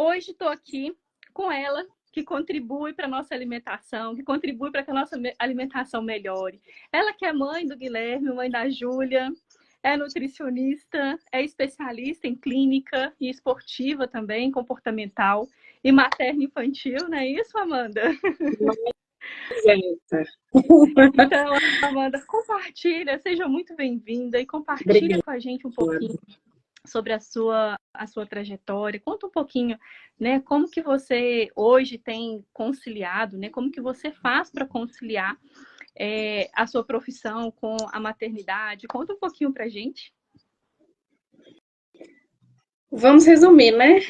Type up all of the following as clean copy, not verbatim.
hoje estou aqui com ela, que contribui para a nossa alimentação, que contribui para que a nossa alimentação melhore. Ela que é mãe do Guilherme, mãe da Júlia, é nutricionista, é especialista em clínica e esportiva também, comportamental e materno-infantil, não é isso, Amanda? Então, Amanda, compartilha, seja muito bem-vinda e compartilha Obrigada. com a gente um pouquinho sobre a sua trajetória. Conta um pouquinho, né, como que você hoje tem conciliado, né, como que você faz para conciliar a sua profissão com a maternidade. Conta um pouquinho para a gente. Vamos resumir, né?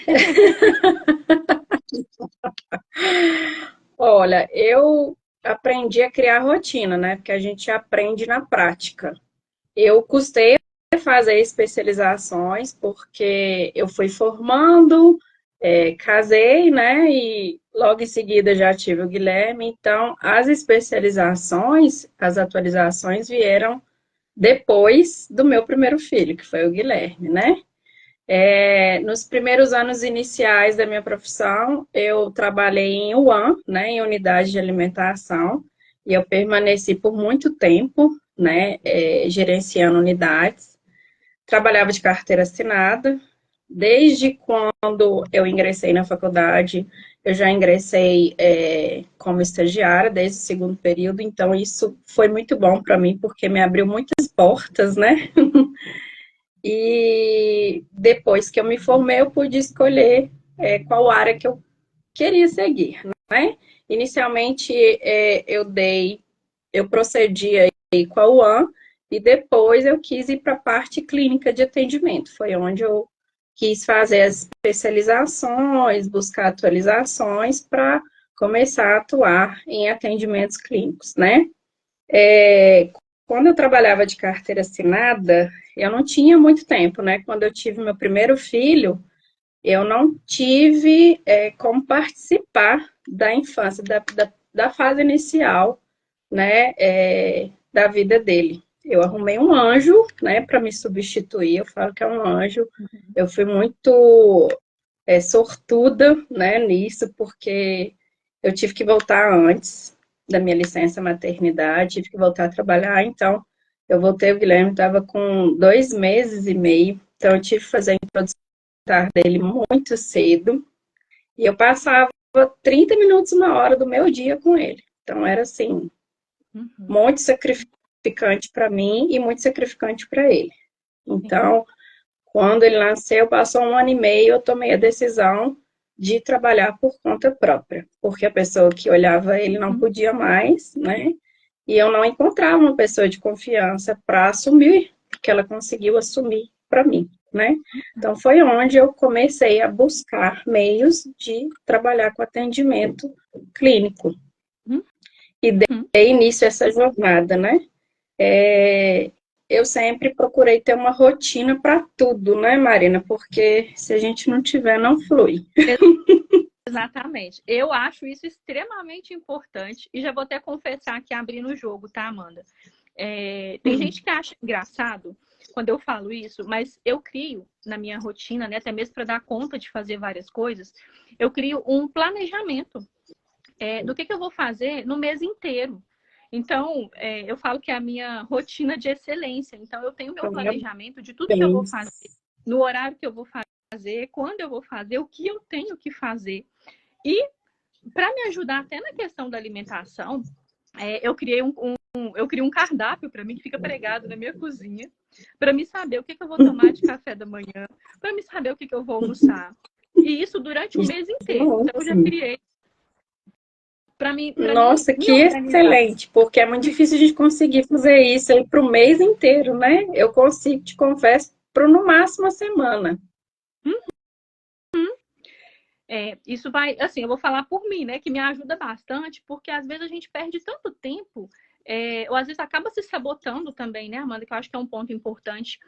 Olha, eu aprendi a criar rotina, né? Porque a gente aprende na prática. Eu custei fazer especializações porque eu fui formando, casei, né? E logo em seguida já tive o Guilherme. Então, as especializações, as atualizações vieram depois do meu primeiro filho, que foi o Guilherme, né? Nos primeiros anos iniciais da minha profissão, eu trabalhei em UAM, né, em unidade de alimentação, e eu permaneci por muito tempo, né, gerenciando unidades. Trabalhava de carteira assinada. Desde quando eu ingressei na faculdade, eu já ingressei como estagiária, desde o segundo período, então isso foi muito bom para mim, porque me abriu muitas portas, né? E depois que eu me formei, eu pude escolher qual área que eu queria seguir, né? Inicialmente, eu procedi aí com a UAM, e depois eu quis ir para a parte clínica de atendimento. Foi onde eu quis fazer as especializações, buscar atualizações para começar a atuar em atendimentos clínicos, né? Quando eu trabalhava de carteira assinada, eu não tinha muito tempo, né? Quando eu tive meu primeiro filho, eu não tive como participar da infância, da fase inicial, né? Da vida dele. Eu arrumei um anjo, né, para me substituir. Eu falo que é um anjo. Eu fui muito sortuda, né, nisso, porque eu tive que voltar antes da minha licença maternidade, tive que voltar a trabalhar, então eu voltei, o Guilherme estava com 2 meses e meio, então eu tive que fazer a introdução dele muito cedo, e eu passava 30 minutos, uma hora do meu dia com ele. Então era assim, muito sacrificante para mim e muito sacrificante para ele. Então, quando ele nasceu, passou 1 ano e meio, eu tomei a decisão de trabalhar por conta própria, porque a pessoa que olhava ele não podia mais, né? E eu não encontrava uma pessoa de confiança para assumir, que ela conseguiu assumir para mim, né? Então foi onde eu comecei a buscar meios de trabalhar com atendimento clínico. E dei início a essa jornada, né? Eu sempre procurei ter uma rotina para tudo, né, Marina? Porque se a gente não tiver, não flui. Exatamente. Eu acho isso extremamente importante e já vou até confessar que abrindo o jogo, tá, Amanda? Tem gente que acha engraçado quando eu falo isso, mas eu crio na minha rotina, né, até mesmo para dar conta de fazer várias coisas, eu crio um planejamento do que eu vou fazer no mês inteiro. Então, eu falo que é a minha rotina de excelência. Então, eu tenho meu planejamento de tudo que eu vou fazer, no horário que eu vou fazer, quando eu vou fazer, o que eu tenho que fazer. E, para me ajudar até na questão da alimentação, eu criei um cardápio para mim que fica pregado na minha cozinha, para me saber o que eu vou tomar de café da manhã, para me saber o que eu vou almoçar. E isso durante o mês inteiro. Então, eu já criei para mim, Nossa, me que organizar. excelente, porque é muito difícil a gente conseguir fazer isso aí para o mês inteiro, né? Eu consigo, te confesso, para no máximo a semana. Isso vai, assim, eu vou falar por mim, né, que me ajuda bastante, porque às vezes a gente perde tanto tempo, ou às vezes acaba se sabotando também, né, Amanda, que eu acho que é um ponto importante.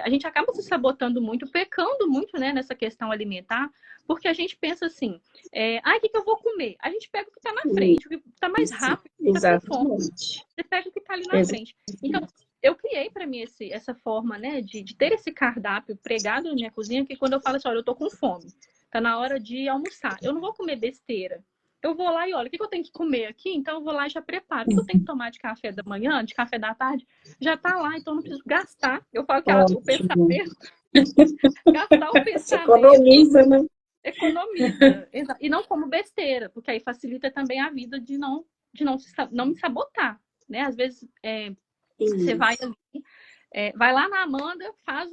A gente acaba se sabotando muito, pecando muito, né, nessa questão alimentar, porque a gente pensa assim, o que eu vou comer? A gente pega o que está na frente, o que está mais rápido, o que está com fome. Exatamente. Você pega o que está ali na frente. Então, eu criei para mim essa forma, né, de ter esse cardápio pregado na minha cozinha, que quando eu falo assim, olha, eu tô com fome. tá na hora de almoçar. Eu não vou comer besteira. Eu vou lá e olha, o que eu tenho que comer aqui? Então eu vou lá e já preparo. O que eu tenho que tomar de café da manhã, de café da tarde, já tá lá, então eu não preciso gastar. Eu falo que o Ótimo. pensamento, gastar o Você pensamento, economiza, né? economiza. E não como besteira, porque aí facilita também a vida não me sabotar, né? Às vezes você vai Isso. ali, vai lá na Amanda, faz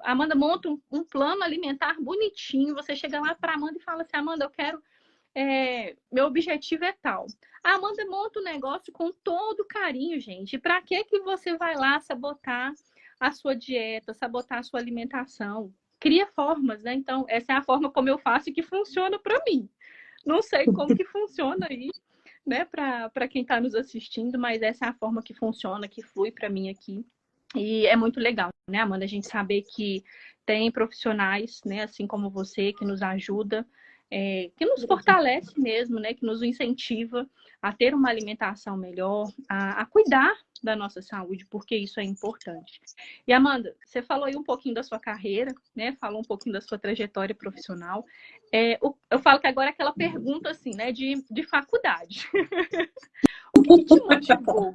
Amanda monta um plano alimentar bonitinho, você chega lá para Amanda e fala assim, Amanda, eu quero meu objetivo é tal. A Amanda monta o negócio com todo carinho, gente. Para que você vai lá sabotar a sua dieta, sabotar a sua alimentação? Cria formas, né? Então, essa é a forma como eu faço e que funciona para mim. Não sei como que funciona aí, né, para quem está nos assistindo, mas essa é a forma que funciona, que flui para mim aqui. E é muito legal, né, Amanda, a gente saber que tem profissionais, né, assim como você, que nos ajuda, que nos fortalece mesmo, né, que nos incentiva a ter uma alimentação melhor, a cuidar da nossa saúde, porque isso é importante. E Amanda, você falou aí um pouquinho da sua carreira, né, falou um pouquinho da sua trajetória profissional. Eu falo que agora é aquela pergunta assim, né, de faculdade. O que te motivou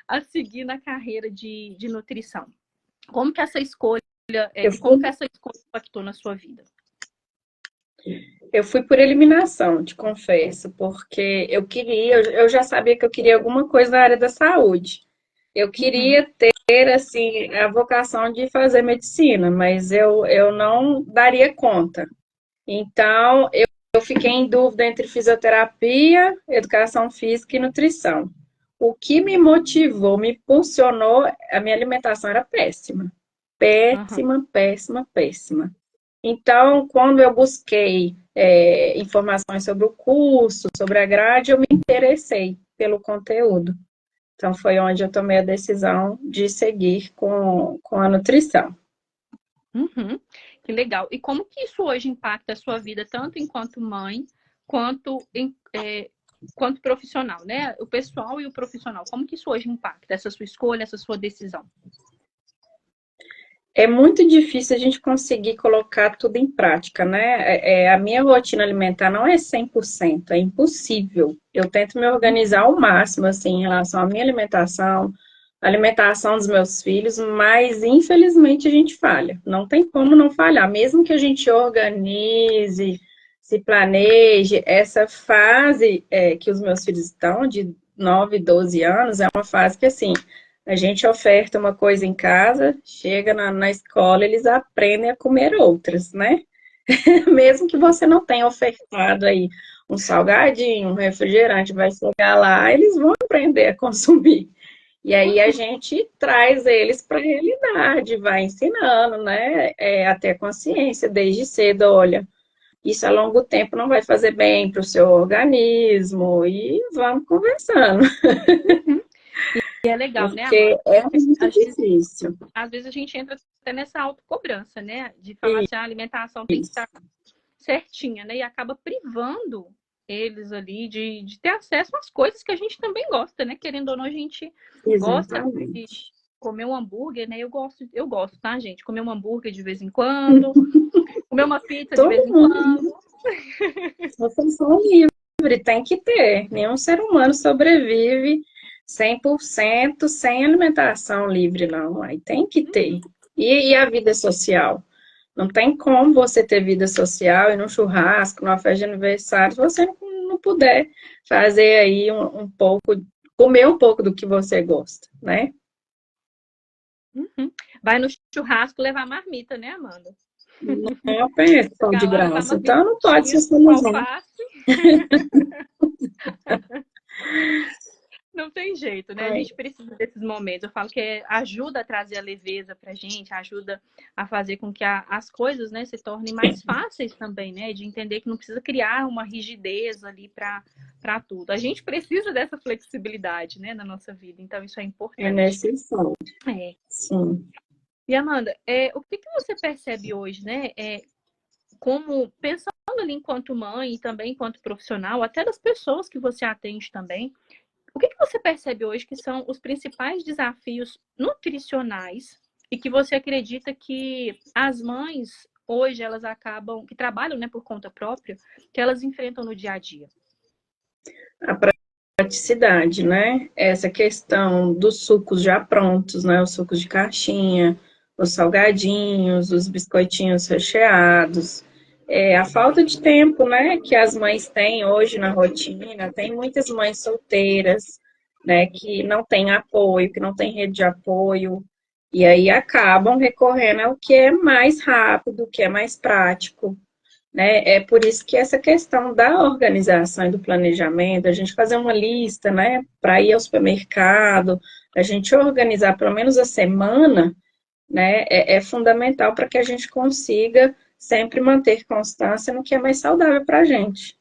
a seguir na carreira de nutrição? Como que essa escolha impactou na sua vida? Eu fui por eliminação, te confesso, porque eu já sabia que eu queria alguma coisa na área da saúde. Eu queria ter, assim, a vocação de fazer medicina, mas eu não daria conta. Então, eu fiquei em dúvida entre fisioterapia, educação física e nutrição. O que me motivou, me impulsionou, a minha alimentação era péssima. Péssima, péssima, péssima. Então, quando eu busquei informações sobre o curso, sobre a grade, eu me interessei pelo conteúdo. Então, foi onde eu tomei a decisão de seguir com a nutrição. Uhum. Que legal. E como que isso hoje impacta a sua vida, tanto enquanto mãe, quanto profissional, né? O pessoal e o profissional. Como que isso hoje impacta essa sua escolha, essa sua decisão? É muito difícil a gente conseguir colocar tudo em prática, né? A minha rotina alimentar não é 100%, é impossível. Eu tento me organizar ao máximo, assim, em relação à minha alimentação, alimentação dos meus filhos, mas infelizmente a gente falha. Não tem como não falhar, mesmo que a gente organize, se planeje. Essa fase que os meus filhos estão, de 9, 12 anos, é uma fase que, assim, a gente oferta uma coisa em casa, chega na escola, eles aprendem a comer outras, né? Mesmo que você não tenha ofertado aí um salgadinho, um refrigerante, vai chegar lá, eles vão aprender a consumir. E aí a gente traz eles para a realidade, vai ensinando, né? A ter consciência desde cedo, olha, isso a longo tempo não vai fazer bem para o seu organismo, e vamos conversando. E é legal, né, Porque Amanda? é muito difícil. Às vezes a gente entra até nessa autocobrança, né? De falar assim, a alimentação tem que estar certinha, né? E acaba privando eles ali de ter acesso às coisas que a gente também gosta, né? Querendo ou não, a gente gosta de Exatamente. comer um hambúrguer, né? Eu gosto, tá, gente? Comer um hambúrguer de vez em quando, comer uma pizza de vez Todo em mundo, quando. refeição livre, tem que ter. Nenhum ser humano sobrevive 100% sem alimentação livre, não. Aí tem que ter. E a vida social? Não tem como você ter vida social e num churrasco, numa festa de aniversário, se você não puder fazer aí um pouco, comer um pouco do que você gosta, né? Uhum. Vai no churrasco levar marmita, né, Amanda? Não é pão de Chegar lá, levar graça. Então não pode marmitinha ser com somos não. alface. Não tem jeito, né? A Ai, gente precisa desses momentos. Eu falo que ajuda a trazer a leveza pra gente, ajuda a fazer com que as coisas, né, se tornem mais fáceis também, né? De entender que não precisa criar uma rigidez ali para tudo. A gente precisa dessa flexibilidade, né, na nossa vida. Então, isso é é importante. necessário, É. sim. E Amanda, o que você percebe hoje, né? Como pensando ali enquanto mãe e também enquanto profissional, até das pessoas que você atende também. O que você percebe hoje que são os principais desafios nutricionais e que você acredita que as mães hoje elas acabam, que trabalham, né, por conta própria, que elas enfrentam no dia a dia? A praticidade, né? Essa questão dos sucos já prontos, né? Os sucos de caixinha, os salgadinhos, os biscoitinhos recheados. A falta de tempo, né? Que as mães têm hoje na rotina. Tem muitas mães solteiras, né? Que não têm apoio, que não têm rede de apoio. E aí acabam recorrendo ao que é mais rápido, que é mais prático, né? É por isso que essa questão da organização e do planejamento, a gente fazer uma lista, né, para ir ao supermercado, a gente organizar pelo menos a semana, né, é fundamental para que a gente consiga sempre manter constância no que é mais saudável para a gente.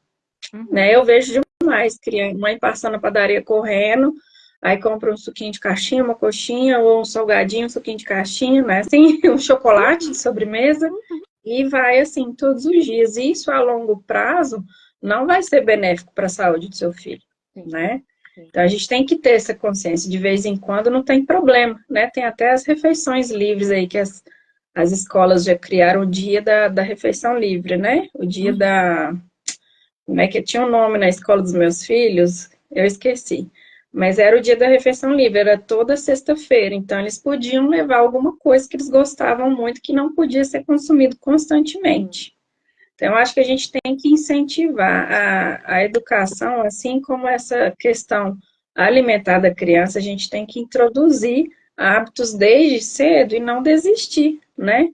Né? Eu vejo demais criança, mãe passando na padaria correndo, aí compra um suquinho de caixinha, uma coxinha, ou um salgadinho, um suquinho de caixinha, né? Assim, um chocolate de sobremesa, e vai assim todos os dias. E isso a longo prazo não vai ser benéfico para a saúde do seu filho, né? Então a gente tem que ter essa consciência. De vez em quando não tem problema, né? Tem até as refeições livres aí que as escolas já criaram o dia da refeição livre, né? O dia da... Como é que tinha um nome na escola dos meus filhos? Eu esqueci. Mas era o dia da refeição livre, era toda sexta-feira. Então, eles podiam levar alguma coisa que eles gostavam muito, que não podia ser consumido constantemente. Então, eu acho que a gente tem que incentivar a educação, assim como essa questão alimentar da criança, a gente tem que introduzir hábitos desde cedo e não desistir, né?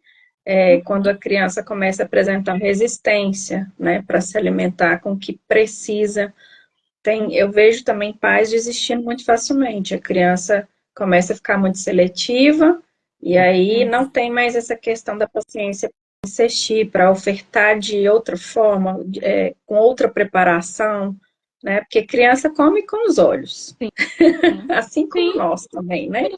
Quando a criança começa a apresentar resistência, né, para se alimentar com o que precisa. Eu vejo também pais desistindo muito facilmente. A criança começa a ficar muito seletiva e aí não tem mais essa questão da paciência para insistir, para ofertar de outra forma, com outra preparação, né? Porque criança come com os olhos, Sim. assim como nós também, né?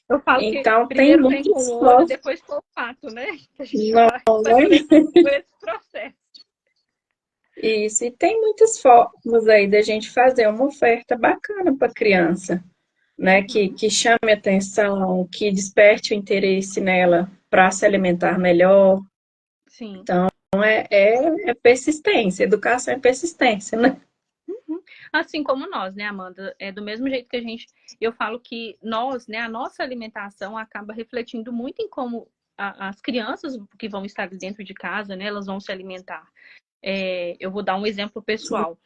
Eu falo então, que primeiro tem vem com o olho, depois com o olfato, né? Que a gente vai por esse processo. Isso, e tem muitas formas aí da gente fazer uma oferta bacana para a criança, né? Que chame atenção, que desperte o interesse nela para se alimentar melhor. Sim. Então, é persistência, educação é persistência, né? Assim como nós, né, Amanda? Do mesmo jeito que eu falo que nós, né, a nossa alimentação acaba refletindo muito em como as crianças que vão estar dentro de casa, né, elas vão se alimentar. Eu vou dar um exemplo pessoal.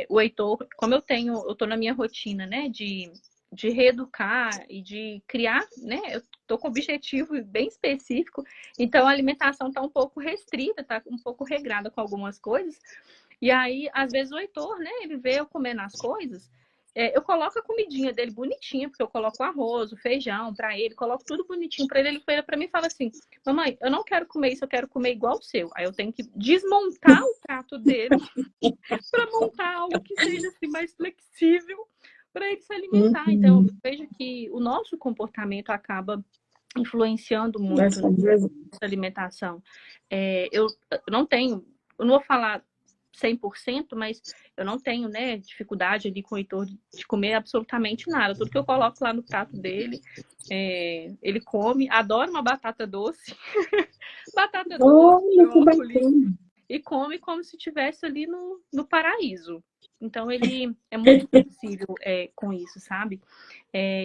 O Heitor, como eu tô na minha rotina, né, de reeducar e de criar, né, eu tô com um objetivo bem específico, então a alimentação tá um pouco restrita, tá um pouco regrada com algumas coisas, e aí, às vezes o Heitor, né, ele vê eu comendo as coisas, eu coloco a comidinha dele bonitinha, porque eu coloco o arroz, o feijão pra ele, coloco tudo bonitinho pra ele. Ele vira pra mim e fala assim: mamãe, eu não quero comer isso, eu quero comer igual o seu. Aí eu tenho que desmontar o prato dele pra montar algo que seja assim, mais flexível para ele se alimentar. Então, eu vejo que o nosso comportamento acaba influenciando muito nessa alimentação. Eu não vou falar 100%, mas eu não tenho, né, dificuldade ali com o Heitor de comer absolutamente nada. Tudo que eu coloco lá no prato dele, ele come. Adora uma batata doce. Batata doce, brócolis. E come como se estivesse ali no paraíso. Então, ele é muito flexível com isso, sabe?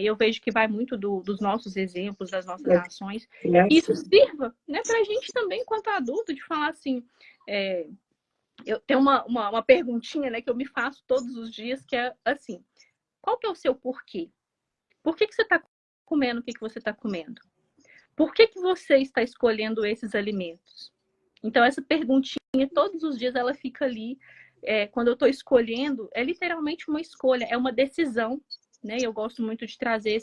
Eu vejo que vai muito dos nossos exemplos, das nossas ações. E isso sirva, né, pra gente também, enquanto adulto, de falar assim... eu tenho uma perguntinha, né, que eu me faço todos os dias, que é assim: qual que é o seu porquê? Por que você está comendo o que você está comendo? Por que você está escolhendo esses alimentos? Então, essa perguntinha, todos os dias, ela fica ali. Quando eu estou escolhendo, é literalmente uma escolha, é uma decisão. Né? Eu gosto muito de trazer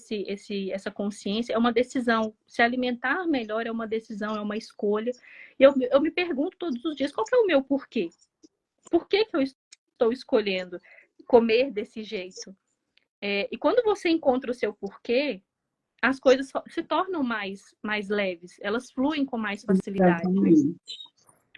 essa consciência. É uma decisão. Se alimentar melhor é uma decisão, é uma escolha. E eu me pergunto todos os dias, qual que é o meu porquê? Por que eu estou escolhendo comer desse jeito? E quando você encontra o seu porquê, as coisas se tornam mais leves, elas fluem com mais facilidade.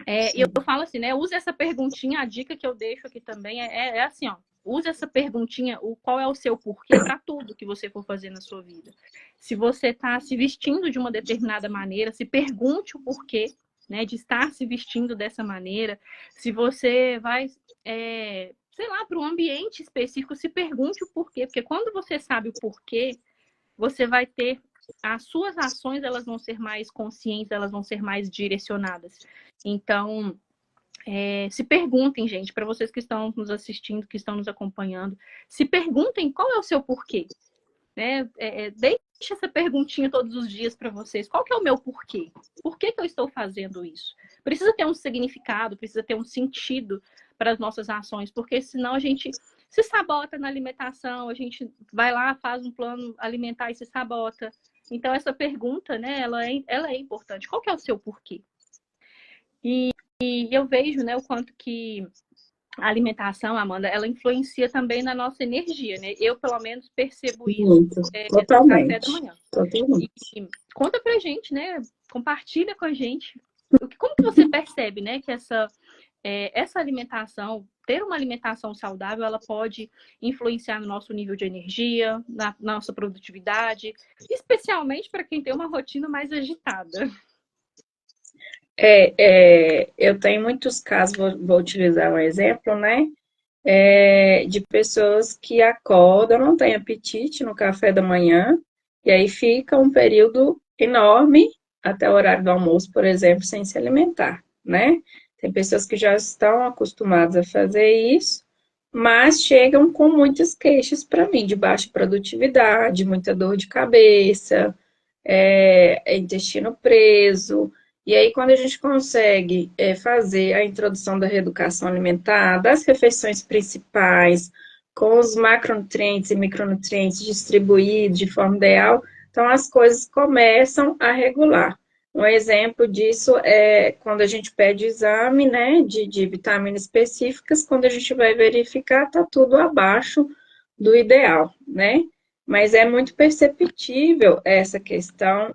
E eu falo assim, né? Use essa perguntinha, a dica que eu deixo aqui também é assim, ó. use essa perguntinha, qual é o seu porquê para tudo que você for fazer na sua vida. Se você está se vestindo de uma determinada maneira, se pergunte o porquê, né, de estar se vestindo dessa maneira. Se você vai, sei lá, para um ambiente específico, se pergunte o porquê. Porque quando você sabe o porquê, você vai ter... As suas ações, elas vão ser mais conscientes, elas vão ser mais direcionadas. Então... se perguntem, gente, para vocês que estão nos assistindo, que estão nos acompanhando, se perguntem qual é o seu porquê. Né? Deixe essa perguntinha todos os dias para vocês. Qual que é o meu porquê? Por que eu estou fazendo isso? Precisa ter um significado, precisa ter um sentido para as nossas ações, porque senão a gente se sabota na alimentação, a gente vai lá, faz um plano alimentar e se sabota. Então, essa pergunta, né, ela é importante. Qual que é o seu porquê? E eu vejo, né, o quanto que a alimentação, Amanda, ela influencia também na nossa energia, né? Eu, pelo menos, percebo isso Muito, no café da manhã. totalmente. E conta pra gente, né? Compartilha com a gente. Como que você percebe, né, que essa alimentação, ter uma alimentação saudável, ela pode influenciar no nosso nível de energia, na nossa produtividade, especialmente para quem tem uma rotina mais agitada. Eu tenho muitos casos, vou utilizar um exemplo, né? De pessoas que acordam, não têm apetite no café da manhã, e aí fica um período enorme, até o horário do almoço, por exemplo, sem se alimentar, né? Tem pessoas que já estão acostumadas a fazer isso, mas chegam com muitas queixas para mim, de baixa produtividade, muita dor de cabeça, intestino preso. E aí, quando a gente consegue fazer a introdução da reeducação alimentar, das refeições principais, com os macronutrientes e micronutrientes distribuídos de forma ideal, então as coisas começam a regular. Um exemplo disso é quando a gente pede exame, né, de vitaminas específicas, quando a gente vai verificar, está tudo abaixo do ideal, né? Mas é muito perceptível essa questão.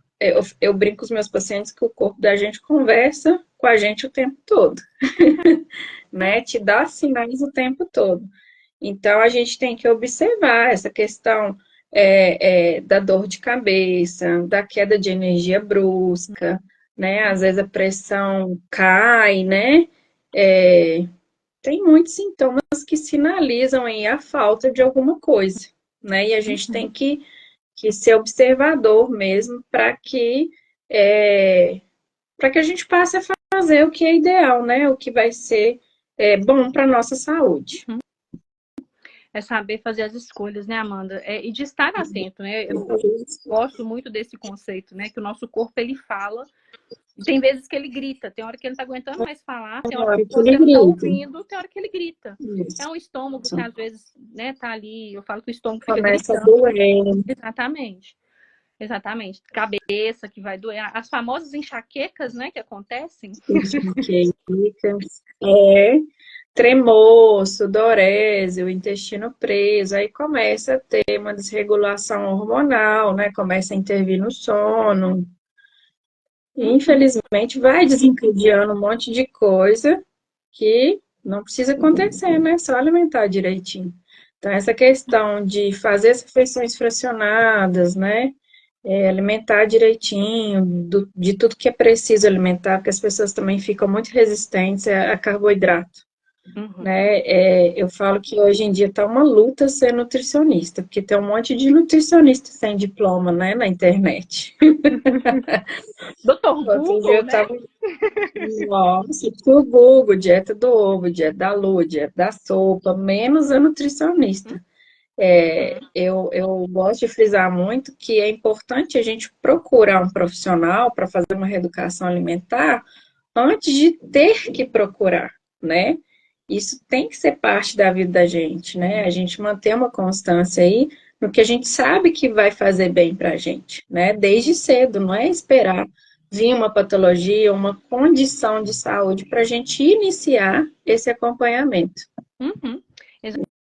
Eu brinco com os meus pacientes que o corpo da gente conversa com a gente o tempo todo, né? Te dá sinais o tempo todo. Então, a gente tem que observar essa questão da dor de cabeça, da queda de energia brusca, né? Às vezes a pressão cai, né? Tem muitos sintomas que sinalizam aí a falta de alguma coisa, né? E a gente tem que ser observador mesmo para que a gente passe a fazer o que é ideal, né? O que vai ser bom para a nossa saúde. É saber fazer as escolhas, né, Amanda? E de estar atento, né? Eu gosto muito desse conceito, né? Que o nosso corpo, ele fala. E tem vezes que ele grita. Tem hora que ele não tá aguentando mais falar. Tem hora que você não tá ouvindo. Tem hora que ele grita. Isso. É um estômago que, às vezes, né, tá ali. Eu falo que o estômago fica Começa gritando. a doer. Exatamente. Cabeça que vai doer. As famosas enxaquecas, né, que acontecem. Enxaquecas. Tremor, sudorese, o intestino preso, aí começa a ter uma desregulação hormonal, né? Começa a intervir no sono. E, infelizmente, vai desencadeando um monte de coisa que não precisa acontecer, né? Só alimentar direitinho. Então, essa questão de fazer as refeições fracionadas, né? Alimentar direitinho, de tudo que é preciso alimentar, porque as pessoas também ficam muito resistentes a carboidrato. Né? Eu falo que hoje em dia está uma luta ser nutricionista, porque tem um monte de nutricionista sem diploma, né, na internet. Doutor Google, né? Nossa, o Google, dieta do ovo, dieta da lua, dieta da sopa, menos a nutricionista. Eu gosto de frisar muito que é importante a gente procurar um profissional para fazer uma reeducação alimentar antes de ter que procurar, né? Isso tem que ser parte da vida da gente, né? A gente manter uma constância aí no que a gente sabe que vai fazer bem pra gente, né? Desde cedo, não é esperar vir uma patologia, uma condição de saúde para a gente iniciar esse acompanhamento.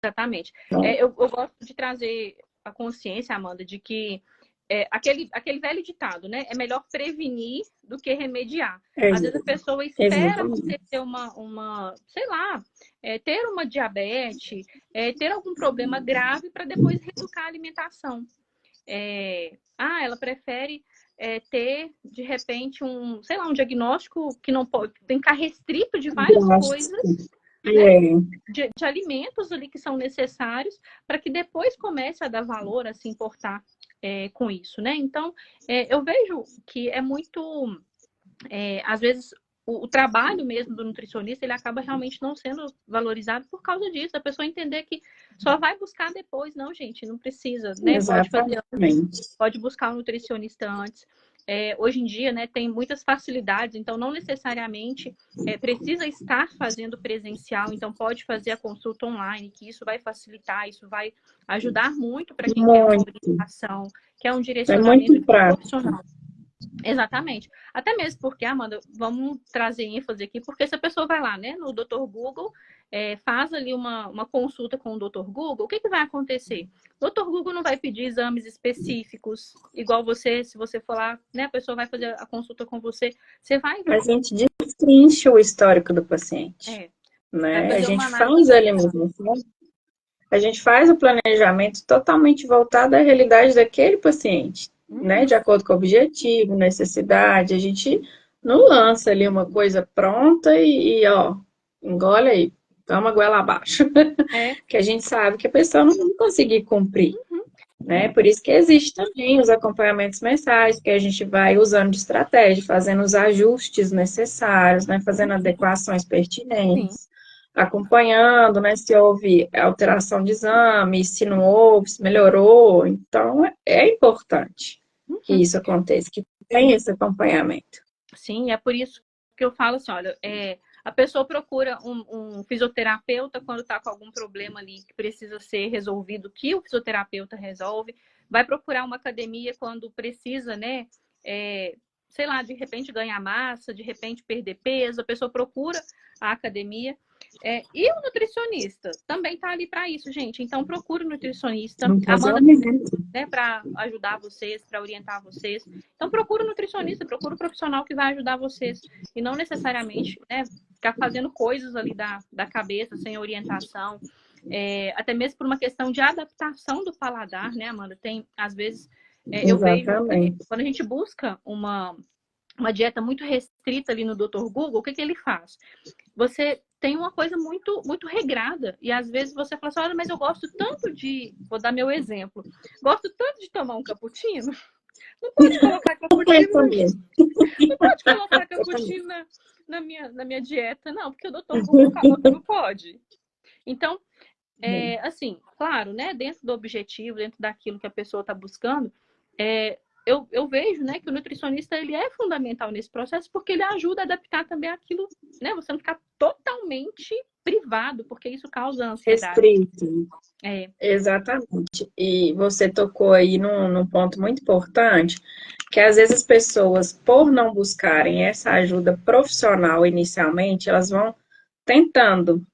Exatamente. Eu gosto de trazer a consciência, Amanda, de que aquele velho ditado, né? É melhor prevenir do que remediar. Às vezes a pessoa espera você ter sei lá, ter uma diabetes, ter algum problema grave para depois reeducar a alimentação. Ela prefere ter, de repente, sei lá, um diagnóstico que não pode, tem que ficar restrito de várias coisas, né, de alimentos ali que são necessários para que depois comece a dar valor, a se importar com isso, né? Então, eu vejo que é muito, às vezes, o trabalho mesmo do nutricionista, ele acaba realmente não sendo valorizado por causa disso. A pessoa entender que só vai buscar depois. Não, gente, não precisa, né? Pode fazer antes, pode buscar um nutricionista antes. Hoje em dia, né, tem muitas facilidades, então não necessariamente precisa estar fazendo presencial, então pode fazer a consulta online, que isso vai facilitar, isso vai ajudar muito para quem quer uma orientação, quer um direcionamento profissional. Exatamente. Até mesmo porque, Amanda, vamos trazer ênfase aqui, porque se a pessoa vai lá, né, no Dr. Google, faz ali uma consulta com o Dr. Google, o que vai acontecer? O Dr. Google não vai pedir exames específicos, igual você, se você for lá, né, a pessoa vai fazer a consulta com você, você vai... A gente destrincha o histórico do paciente, né? A gente faz a alimentação, a gente faz o planejamento totalmente voltado à realidade daquele paciente, né? De acordo com o objetivo, necessidade. A gente não lança ali uma coisa pronta e ó, engole aí, toma goela abaixo. Que a gente sabe que a pessoa não vai conseguir cumprir, né? Por isso que existe também os acompanhamentos mensais, que a gente vai usando de estratégia, fazendo os ajustes necessários, né? Fazendo adequações pertinentes. Acompanhando, né, se houve alteração de exame, se não houve, se melhorou. Então, é importante que isso aconteça, que tenha esse acompanhamento. Sim, é por isso que eu falo assim, olha, a pessoa procura um fisioterapeuta quando está com algum problema ali que precisa ser resolvido, que o fisioterapeuta resolve, vai procurar uma academia quando precisa, né, sei lá, de repente ganhar massa, de repente perder peso, a pessoa procura a academia. E o nutricionista também está ali para isso, gente. Então, procure o nutricionista. Amanda, né, para ajudar vocês, para orientar vocês. Então, procure o nutricionista, procure o profissional que vai ajudar vocês. E não necessariamente, né, ficar fazendo coisas ali da cabeça, sem orientação. Até mesmo por uma questão de adaptação do paladar, né, Amanda? Tem, às vezes, eu vejo, quando a gente busca uma dieta muito restrita ali no Dr. Google, o que ele faz? Você tem uma coisa muito, muito regrada. E às vezes você fala assim, olha, mas eu gosto tanto de... Vou dar meu exemplo. Gosto tanto de tomar um cappuccino. Não pode colocar cappuccino. Não pode colocar cappuccino na minha dieta. Não, porque o Dr. Google falou que não pode. Então, assim, claro, né? Dentro do objetivo, dentro daquilo que a pessoa está buscando, eu vejo, né, que o nutricionista ele é fundamental nesse processo porque ele ajuda a adaptar também aquilo, né? Você não ficar totalmente privado, porque isso causa ansiedade. Restrito. Exatamente. E você tocou aí num ponto muito importante, que às vezes as pessoas, por não buscarem essa ajuda profissional inicialmente, elas vão tentando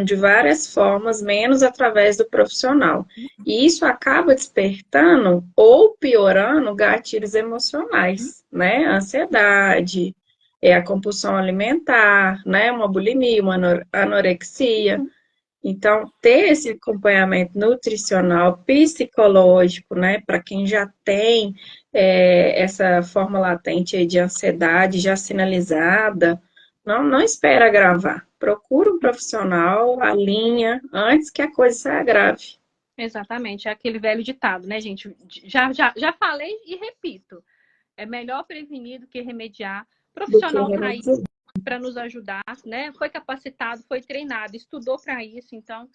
de várias formas, menos através do profissional. E isso acaba despertando ou piorando gatilhos emocionais, né? Ansiedade, a compulsão alimentar, né? Uma bulimia, uma anorexia. Então, ter esse acompanhamento nutricional, psicológico, né? Para quem já tem essa forma latente aí de ansiedade já sinalizada, não espera agravar. Procura um profissional, alinha, antes que a coisa se agrave. Exatamente, é aquele velho ditado, né, gente? Já falei e repito. É melhor prevenir do que remediar. Profissional tá aí para nos ajudar, né? Foi capacitado, foi treinado, estudou para isso. Então,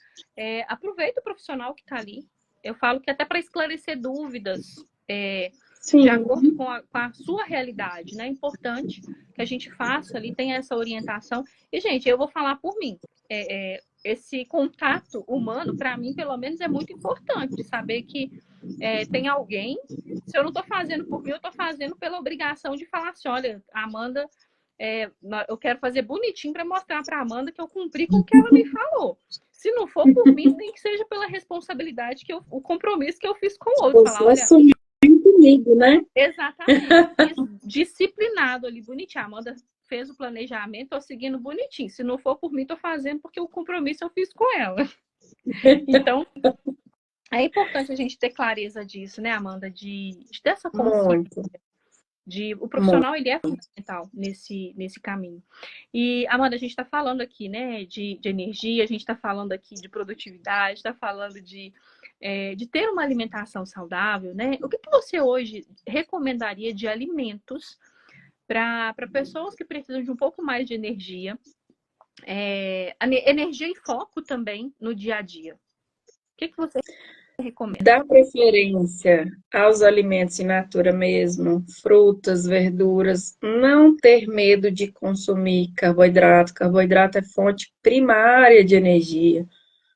aproveita o profissional que está ali. Eu falo que até para esclarecer dúvidas, de acordo com a sua realidade, né? É importante que a gente faça ali, tenha essa orientação. E, gente, eu vou falar por mim. Esse contato humano, para mim, pelo menos, é muito importante. De saber que tem alguém, se eu não estou fazendo por mim, eu estou fazendo pela obrigação de falar assim, olha, Amanda, eu quero fazer bonitinho para mostrar para Amanda que eu cumpri com o que ela me falou. Se não for por mim, nem que seja pela responsabilidade, o compromisso que eu fiz com o outro. Falar, olha, comigo, né? Exatamente. Disciplinado ali, bonitinho. A Amanda fez o planejamento, tô seguindo bonitinho. Se não for por mim, tô fazendo porque o compromisso eu fiz com ela. Então, é importante a gente ter clareza disso, né, Amanda? Dessa consciência. Muito, O muito. profissional, ele é fundamental nesse caminho. E, Amanda, a gente está falando aqui, né, de energia, a gente está falando aqui de produtividade, está falando de ter uma alimentação saudável, né? O que você hoje recomendaria de alimentos para pessoas que precisam de um pouco mais de energia, energia e foco também no dia a dia? O que você recomenda? Dá preferência aos alimentos in natura mesmo, frutas, verduras, não ter medo de consumir carboidrato. Carboidrato é fonte primária de energia.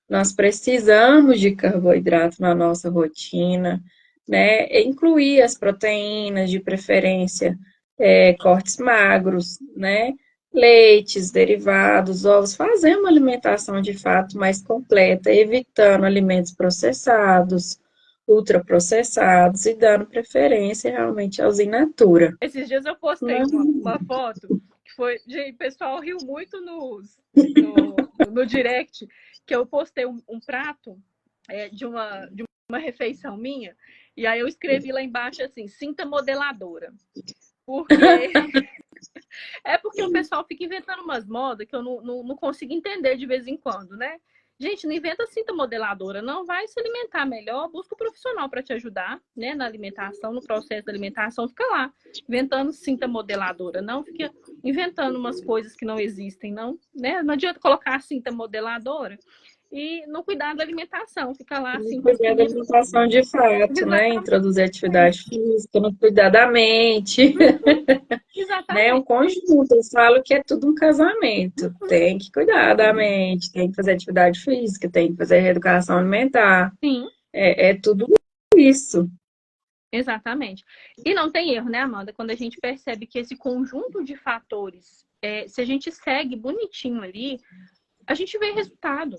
Nós precisamos de carboidrato na nossa rotina, né? Incluir as proteínas, de preferência, cortes magros, né? Leites, derivados, ovos, fazer uma alimentação de fato mais completa, evitando alimentos processados, ultraprocessados e dando preferência realmente aos in natura. Esses dias eu postei uma foto que foi. Gente, o pessoal riu muito no direct, que eu postei um prato de uma refeição minha, e aí eu escrevi lá embaixo assim, cinta modeladora. Porque porque o pessoal fica inventando umas modas que eu não consigo entender de vez em quando, né? Gente, não inventa cinta modeladora, não. Vai se alimentar melhor, busca um profissional para te ajudar, né? Na alimentação, no processo da alimentação, fica lá inventando cinta modeladora, não fica inventando umas coisas que não existem, não, né? Não adianta colocar cinta modeladora e não cuidar da alimentação, fica lá assim. Cuidar da alimentação de fato, né? Introduzir atividade física, não cuidar da mente. Né? É um conjunto, eu falo que é tudo um casamento. Tem que cuidar da mente, tem que fazer atividade física, tem que fazer reeducação alimentar. Sim. É tudo isso. Exatamente. E não tem erro, né, Amanda? Quando a gente percebe que esse conjunto de fatores, se a gente segue bonitinho ali, a gente vê resultado.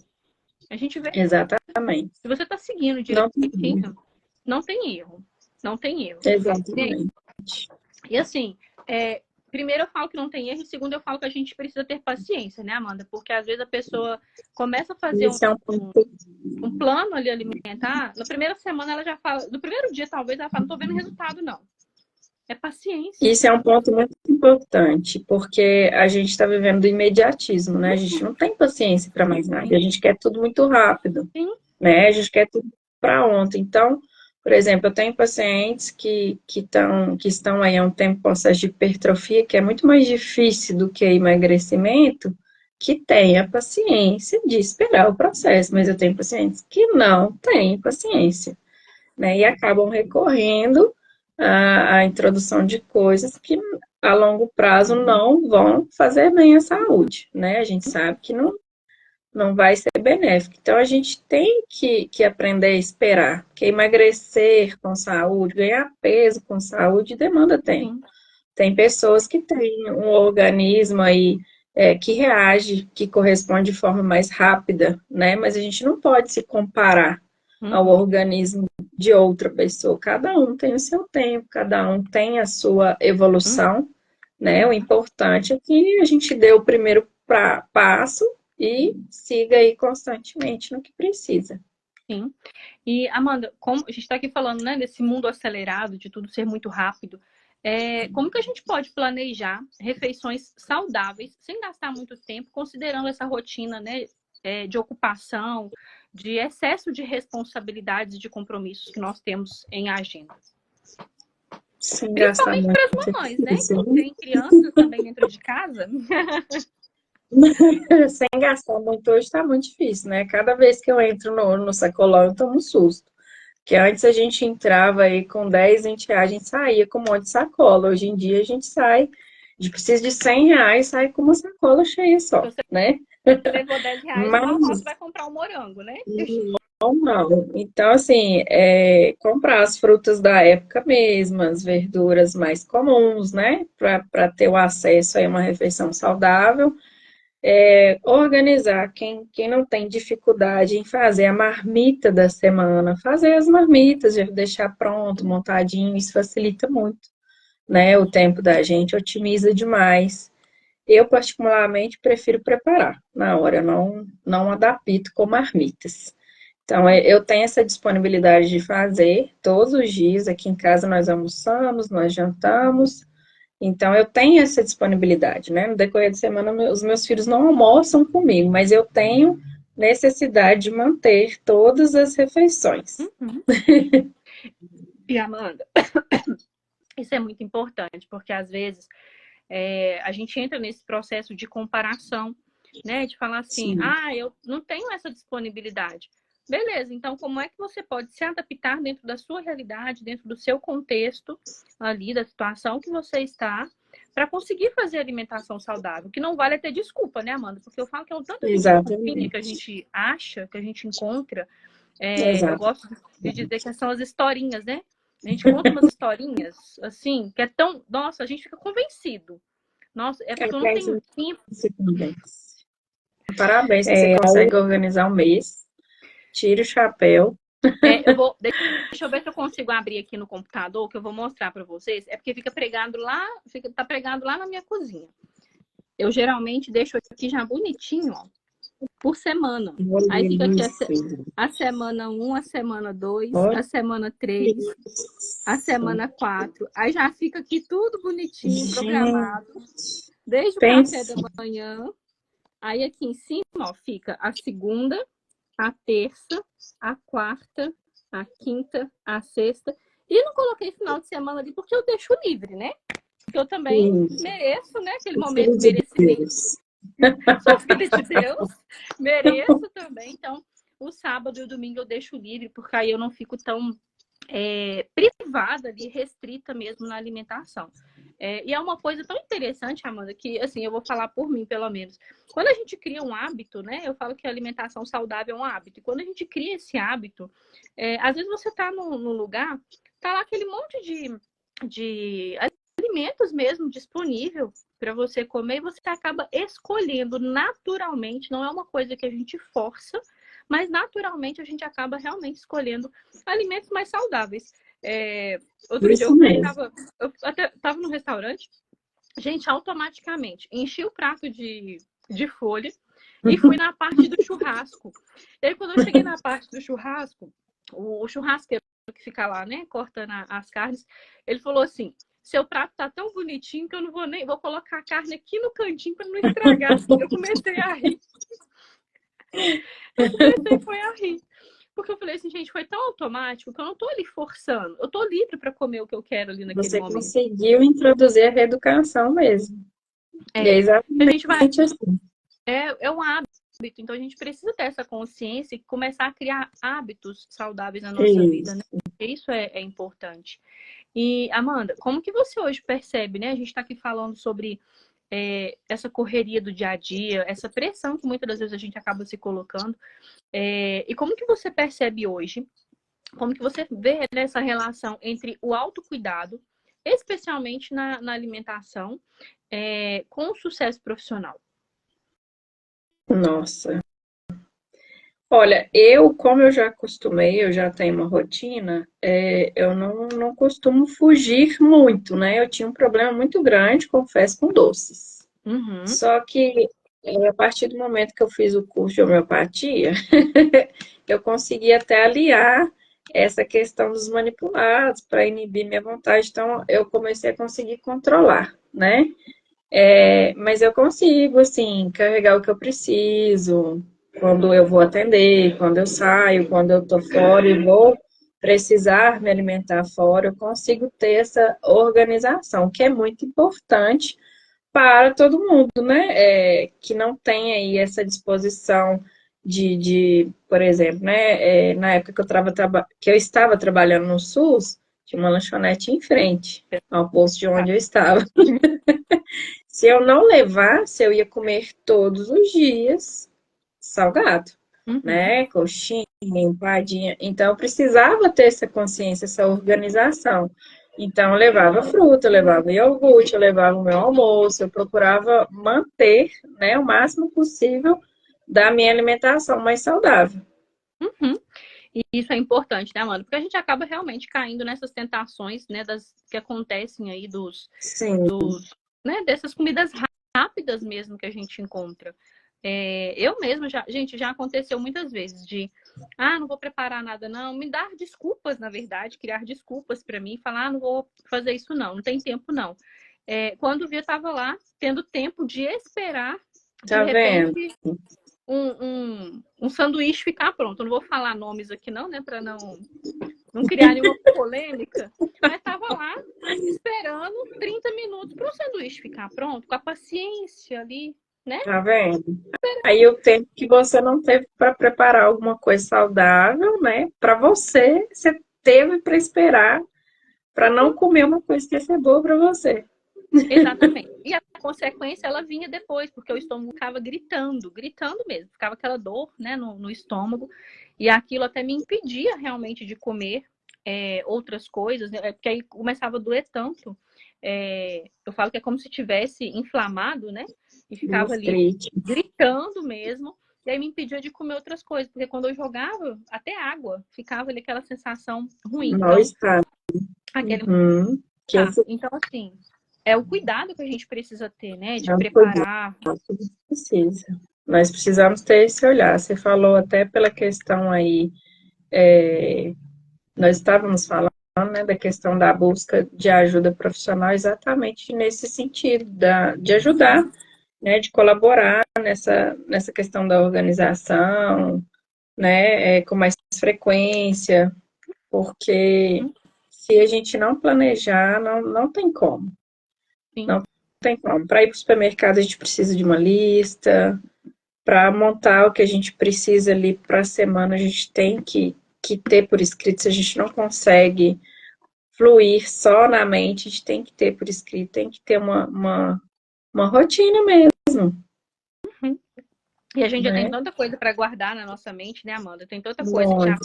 A gente vê. Exatamente. Se você está seguindo direitinho, não tem erro. Não tem erro. Exatamente. E assim, primeiro eu falo que não tem erro, e segundo eu falo que a gente precisa ter paciência, né, Amanda? Porque às vezes a pessoa começa a fazer um plano ali alimentar, na primeira semana ela já fala, no primeiro dia talvez ela fala, não tô vendo resultado, não. É paciência. Isso é um ponto muito importante, porque a gente está vivendo do imediatismo, né? A gente não tem paciência para mais nada, a gente quer tudo muito rápido, né? A gente quer tudo para ontem. Então, por exemplo, eu tenho pacientes que estão aí há um tempo em processo de hipertrofia, que é muito mais difícil do que emagrecimento, que têm a paciência de esperar o processo, mas eu tenho pacientes que não têm paciência, né? E acabam recorrendo à introdução de coisas que a longo prazo não vão fazer bem à saúde, né? A gente sabe que não vai ser benéfico. Então, a gente tem que aprender a esperar, porque emagrecer com saúde, ganhar peso com saúde, demanda tempo. Tem pessoas que têm um organismo aí que reage, que corresponde de forma mais rápida, né? Mas a gente não pode se comparar ao organismo de outra pessoa. Cada um tem o seu tempo, cada um tem a sua evolução, né? O importante é que a gente dê o primeiro passo e siga aí constantemente no que precisa. Sim. E, Amanda, como a gente está aqui falando, né, desse mundo acelerado, de tudo ser muito rápido, como que a gente pode planejar refeições saudáveis sem gastar muito tempo, considerando essa rotina, né, de ocupação, de excesso de responsabilidades e de compromissos que nós temos em agenda? Sem Principalmente para as mamães, né? Que tem crianças também dentro de casa. Sem gastar muito hoje está muito difícil, né? Cada vez que eu entro no sacolão, eu tomo um susto. Que antes a gente entrava aí com 10, 20 reais, a gente saía com um monte de sacola. Hoje em dia a gente sai, a gente precisa de 100 reais, sai com uma sacola cheia só, né? Você levou 10 reais, mas você vai comprar um morango, né? Não. Então, assim, comprar as frutas da época mesmo, as verduras mais comuns, né? Para ter o acesso a uma refeição saudável. Organizar quem não tem dificuldade em fazer a marmita da semana, fazer as marmitas, já deixar pronto, montadinho, isso facilita muito, né? O tempo da gente otimiza demais. eu particularmente prefiro preparar na hora, não adapto com marmitas. Então, eu tenho essa disponibilidade de fazer todos os dias. Aqui em casa nós almoçamos, nós jantamos. Então, eu tenho essa disponibilidade, né? No decorrer da semana, os meus filhos não almoçam comigo, mas eu tenho necessidade de manter todas as refeições. Uhum. E Amanda, isso é muito importante, porque às vezes a gente entra nesse processo de comparação, né? De falar assim, Sim. eu não tenho essa disponibilidade. Beleza, então como é que você pode se adaptar dentro da sua realidade, dentro do seu contexto ali, da situação que você está, para conseguir fazer alimentação saudável? Que não vale ter desculpa, né, Amanda? Porque eu falo que é um tanto de desculpinha que a gente acha, que a gente encontra. Eu gosto de dizer que são as historinhas, né? A gente conta umas historinhas, assim, que é tão... Nossa, a gente fica convencido. Nossa, é porque eu não tenho tempo. Parabéns, você consegue organizar um mês. Tira o chapéu. Deixa eu ver se eu consigo abrir aqui no computador, que eu vou mostrar para vocês. É porque fica pregado lá, tá pregado lá na minha cozinha. Eu geralmente deixo aqui já bonitinho, ó, por semana. Aí fica aqui a semana 1, a semana 2, a semana 3, a semana 4. Aí já fica aqui tudo bonitinho, programado. Desde o café da manhã. Aí aqui em cima, ó, fica a segunda, a terça, a quarta, a quinta, a sexta. E não coloquei final de semana ali porque eu deixo livre, né? Porque eu também mereço, né? Aquele momento de merecimento. Sou filha de Deus, mereço também. Então, o sábado e o domingo eu deixo livre, porque aí eu não fico tão privada ali, restrita mesmo na alimentação. E é uma coisa tão interessante, Amanda, que assim, eu vou falar por mim, pelo menos. Quando a gente cria um hábito, né? Eu falo que a alimentação saudável é um hábito. E quando a gente cria esse hábito, às vezes você tá no lugar, tá lá aquele monte de alimentos mesmo disponível para você comer e você acaba escolhendo naturalmente, não é uma coisa que a gente força, mas naturalmente a gente acaba realmente escolhendo alimentos mais saudáveis. Outro dia eu até estava no restaurante, gente, automaticamente enchi o prato de folha e fui na parte do churrasco. E aí, quando eu cheguei na parte do churrasco, o churrasqueiro que fica lá, né, cortando as carnes, ele falou assim: seu prato tá tão bonitinho que eu não vou colocar a carne aqui no cantinho para não estragar. Eu comecei a rir. Foi a rir. Porque eu falei assim, gente, foi tão automático que eu não tô ali forçando. Eu tô livre para comer o que eu quero ali naquele momento. Você conseguiu introduzir a reeducação mesmo. É exatamente assim. É um hábito. Então a gente precisa ter essa consciência e começar a criar hábitos saudáveis na nossa vida, né? Isso é importante. E, Amanda, como que você hoje percebe, né? A gente está aqui falando sobre essa correria do dia a dia, essa pressão que muitas das vezes a gente acaba se colocando. E como que você percebe hoje, como que você vê essa relação entre o autocuidado, especialmente na alimentação, com o sucesso profissional? Nossa. Olha, como eu já acostumei, eu já tenho uma rotina, eu não costumo fugir muito, né? Eu tinha um problema muito grande, confesso, com doces. Uhum. Só que a partir do momento que eu fiz o curso de homeopatia, eu consegui até aliar essa questão dos manipulados para inibir minha vontade. Então, eu comecei a conseguir controlar, né? Mas eu consigo, assim, carregar o que eu preciso, quando eu vou atender, quando eu saio, quando eu tô fora e vou precisar me alimentar fora, eu consigo ter essa organização, que é muito importante para todo mundo, né? Que não tem aí essa disposição por exemplo, né? Na época que eu estava trabalhando no SUS, tinha uma lanchonete em frente ao posto de onde eu estava. Se eu não levasse, eu ia comer todos os dias salgado, né? Coxinha, empadinha. Então, eu precisava ter essa consciência, essa organização. Então, eu levava fruta, eu levava iogurte, eu levava o meu almoço, eu procurava manter, né, o máximo possível da minha alimentação mais saudável. E isso é importante, né, Amanda? Porque a gente acaba realmente caindo nessas tentações, né, que acontecem aí né, dessas comidas rápidas mesmo que a gente encontra. Eu mesma, já aconteceu muitas vezes de, não vou preparar nada não, me dar desculpas, na verdade, criar desculpas para mim, falar, não vou fazer isso não tem tempo não. Quando vi, eu estava lá, tendo tempo de esperar, de repente, um sanduíche ficar pronto. Eu não vou falar nomes aqui não, né, para não criar nenhuma polêmica, mas estava lá esperando 30 minutos para o sanduíche ficar pronto, com a paciência ali, né? Tá vendo? Aí o tempo que você não teve para preparar alguma coisa saudável, né? Para você teve para esperar para não comer uma coisa que ia ser boa para você. Exatamente. E a consequência, ela vinha depois, porque o estômago ficava gritando mesmo. Ficava aquela dor, né, no estômago. E aquilo até me impedia realmente de comer outras coisas, né? Porque aí começava a doer tanto. Eu falo que é como se tivesse inflamado, né? E ficava ali gritando mesmo. E aí me impedia de comer outras coisas. Porque quando eu jogava, até água, ficava ali aquela sensação ruim. Mal-estar. Então, assim, é o cuidado que a gente precisa ter, né? De preparar. Precisa. Nós precisamos ter esse olhar. Você falou até pela questão aí, nós estávamos falando, né, da questão da busca de ajuda profissional exatamente nesse sentido, de ajudar, né, de colaborar nessa questão da organização, né, com mais frequência, porque se a gente não planejar, não tem como. Sim. Não tem como. Para ir para o supermercado, a gente precisa de uma lista. Para montar o que a gente precisa ali para a semana, a gente tem que ter por escrito. Se a gente não consegue fluir só na mente, a gente tem que ter por escrito, tem que ter uma rotina mesmo. E a gente já tem tanta coisa para guardar na nossa mente, né, Amanda? Tem tanta coisa já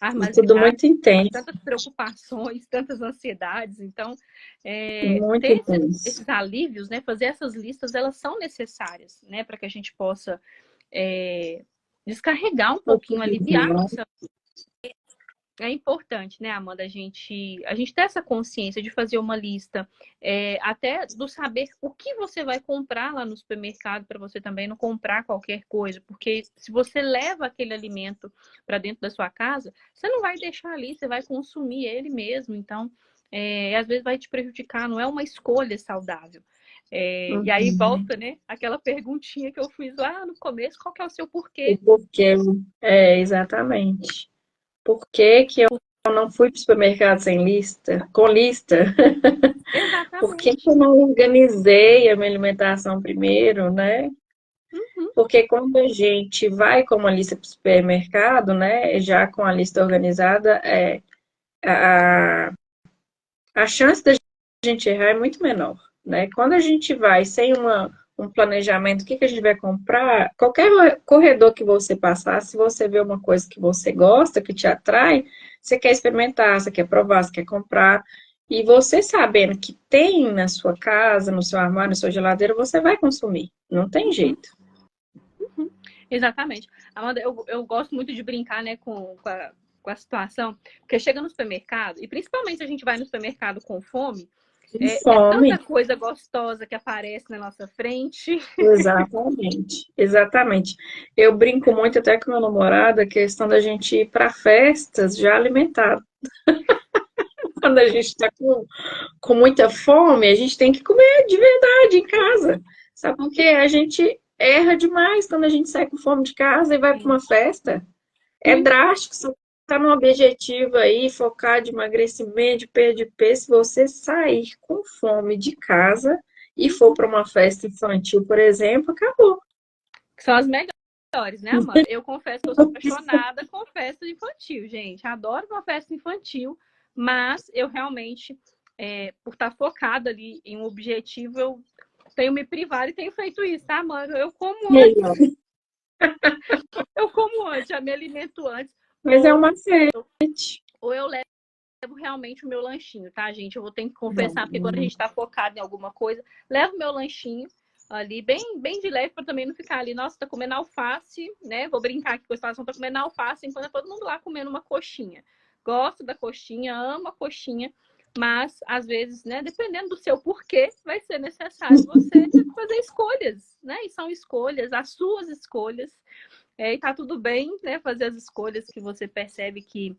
armazenada, tudo muito intenso. tantas preocupações, tantas ansiedades. Então, ter esses alívios, né, fazer essas listas, elas são necessárias, né, para que a gente possa descarregar um pouquinho, aliviar a nossa. É importante, né, Amanda, a gente ter essa consciência de fazer uma lista, até do saber o que você vai comprar lá no supermercado, para você também não comprar qualquer coisa, porque se você leva aquele alimento para dentro da sua casa, você não vai deixar ali, você vai consumir ele mesmo, então, às vezes vai te prejudicar, não é uma escolha saudável. E aí volta, né, aquela perguntinha que eu fiz lá no começo, qual que é o seu porquê? O porquê, exatamente. Por que eu não fui para o supermercado com lista? Exatamente. Por que eu não organizei a minha alimentação primeiro, né? Porque quando a gente vai com uma lista para o supermercado, né, já com a lista organizada, a chance da gente errar é muito menor, né? Quando a gente vai sem um planejamento, o que a gente vai comprar, qualquer corredor que você passar, se você vê uma coisa que você gosta, que te atrai, você quer experimentar, você quer provar, você quer comprar, e você sabendo que tem na sua casa, no seu armário, na sua geladeira, você vai consumir, não tem jeito. Exatamente. Amanda, eu gosto muito de brincar, né, com a situação, porque chega no supermercado, e principalmente se a gente vai no supermercado com fome, é tanta coisa gostosa que aparece na nossa frente. Exatamente. Eu brinco muito até com meu namorado a questão da gente ir para festas já alimentado. Quando a gente está com muita fome, a gente tem que comer de verdade em casa. Sabe por quê? A gente erra demais quando a gente sai com fome de casa e vai para uma festa. É drástico. Você está num objetivo aí, focar de emagrecimento, de perda de peso. Se você sair com fome de casa e for para uma festa infantil, por exemplo, acabou. São as melhores, né, Amanda? Eu confesso que eu sou apaixonada com festa infantil, gente. Adoro uma festa infantil, mas eu realmente, por estar focada ali em um objetivo, eu tenho me privado e tenho feito isso, tá, Amanda? Eu como antes. Eu como antes, já me alimento antes. Mas é uma ou eu levo realmente o meu lanchinho, tá, gente? Eu vou ter que confessar, porque quando a gente tá focado em alguma coisa, levo o meu lanchinho ali, bem de leve, para também não ficar ali, nossa, tá comendo alface, né? Vou brincar aqui com a situação, tá comendo alface, enquanto é todo mundo lá comendo uma coxinha. Gosto da coxinha, amo a coxinha, mas às vezes, né, dependendo do seu porquê, vai ser necessário você fazer escolhas, né? E são escolhas, as suas escolhas. E tá tudo bem, né? Fazer as escolhas que você percebe que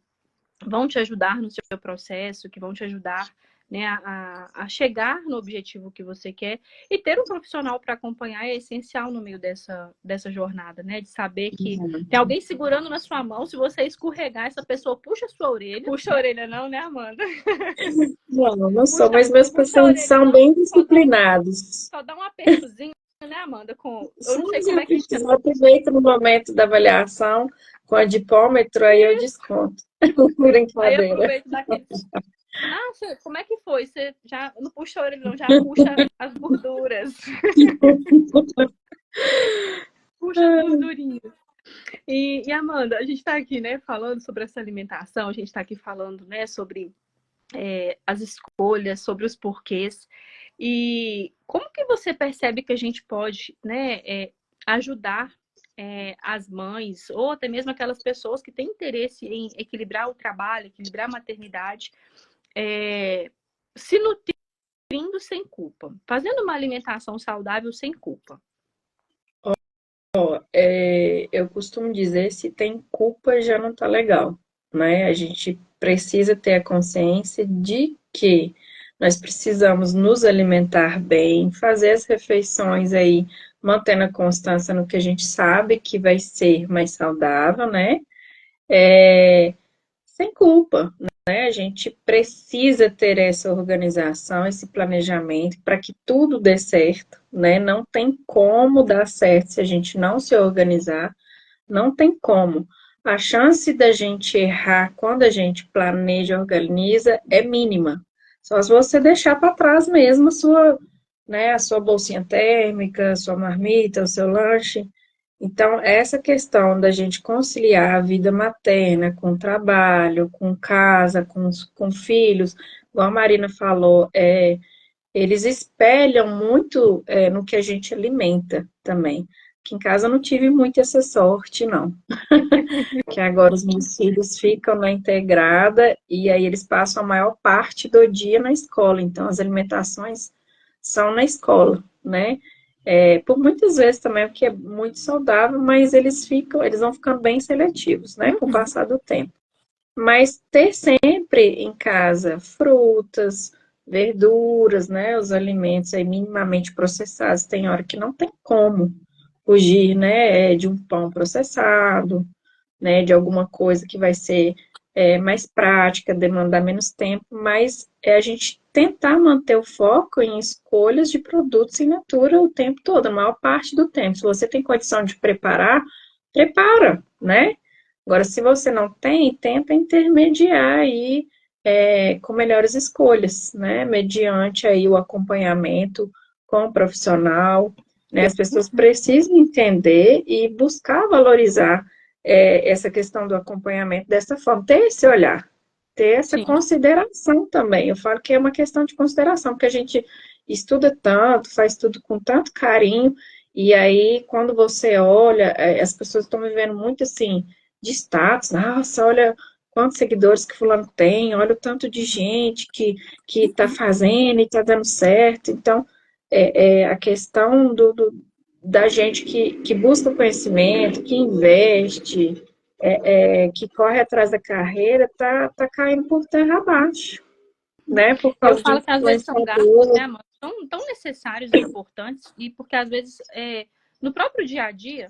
vão te ajudar no seu processo, que vão te ajudar, né, a chegar no objetivo que você quer. E ter um profissional para acompanhar é essencial no meio dessa jornada, né? De saber que tem alguém segurando na sua mão. Se você escorregar, essa pessoa puxa a sua orelha. Puxa a orelha não, né, Amanda? Não sou, mas meus pacientes são não, bem disciplinados. Só dá um apertozinho, né, Amanda? Eu não sei como é que eu aproveito no momento da avaliação com a dipômetro, aí eu desconto. Aí Brincadeira. aproveito daquele. Ah, como é que foi? Você já não puxa a orelha, não, já puxa as gorduras. Puxa as gordurinhas. E Amanda, a gente está aqui, né, falando sobre essa alimentação, a gente está aqui falando, né, sobre as escolhas, sobre os porquês. E como que você percebe que a gente pode, né, ajudar as mães, ou até mesmo aquelas pessoas que têm interesse em equilibrar o trabalho, equilibrar a maternidade, se nutrindo sem culpa, fazendo uma alimentação saudável sem culpa? Eu costumo dizer, se tem culpa já não tá legal, né? A gente precisa ter a consciência de que nós precisamos nos alimentar bem, fazer as refeições aí, mantendo a constância no que a gente sabe que vai ser mais saudável, né? Sem culpa, né? A gente precisa ter essa organização, esse planejamento para que tudo dê certo, né? Não tem como dar certo se a gente não se organizar, não tem como. A chance da gente errar quando a gente planeja, organiza, é mínima. Só se você deixar para trás mesmo a sua bolsinha térmica, a sua marmita, o seu lanche. Então, essa questão da gente conciliar a vida materna com o trabalho, com casa, com filhos, igual a Marina falou, eles espelham muito no que a gente alimenta também. Aqui em casa eu não tive muito essa sorte, não. Que agora os meus filhos ficam na integrada e aí eles passam a maior parte do dia na escola. Então, as alimentações são na escola, né? Por muitas vezes também, porque é muito saudável, mas eles vão ficando bem seletivos, né? Com o passar do tempo. Mas ter sempre em casa frutas, verduras, né? Os alimentos aí minimamente processados, tem hora que não tem como fugir, né? De um pão processado, né? De alguma coisa que vai ser mais prática, demandar menos tempo, mas é a gente tentar manter o foco em escolhas de produtos in natura o tempo todo, a maior parte do tempo. Se você tem condição de preparar, prepara, né? Agora, se você não tem, tenta intermediar aí com melhores escolhas, né? Mediante aí o acompanhamento com o profissional, né? As pessoas precisam entender e buscar valorizar essa questão do acompanhamento dessa forma, ter esse olhar, ter essa Sim. consideração também. Eu falo que é uma questão de consideração, porque a gente estuda tanto, faz tudo com tanto carinho, e aí quando você olha, as pessoas estão vivendo muito assim, de status, nossa, olha quantos seguidores que fulano tem, olha o tanto de gente que está fazendo e está dando certo. Então, a questão da gente que busca conhecimento, que investe, que corre atrás da carreira, tá caindo por terra abaixo, né? Por Eu causa de falo que às vezes são gastos, influenciadores. né, Amanda, tão necessários e importantes, e porque às vezes no próprio dia a dia,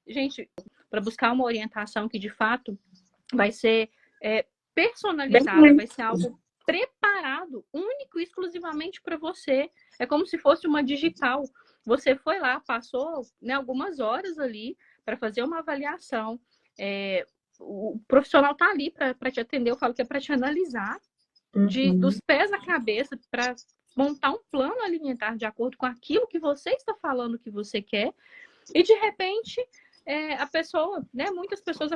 gente, para buscar uma orientação que de fato vai ser personalizada, vai ser algo preparado, único e exclusivamente para você. É como se fosse uma digital. Você foi lá, passou, né, algumas horas ali para fazer uma avaliação. O profissional está ali para te atender, eu falo que é para te analisar dos pés à cabeça, para montar um plano alimentar de acordo com aquilo que você está falando que você quer. E de repente a pessoa, né, muitas pessoas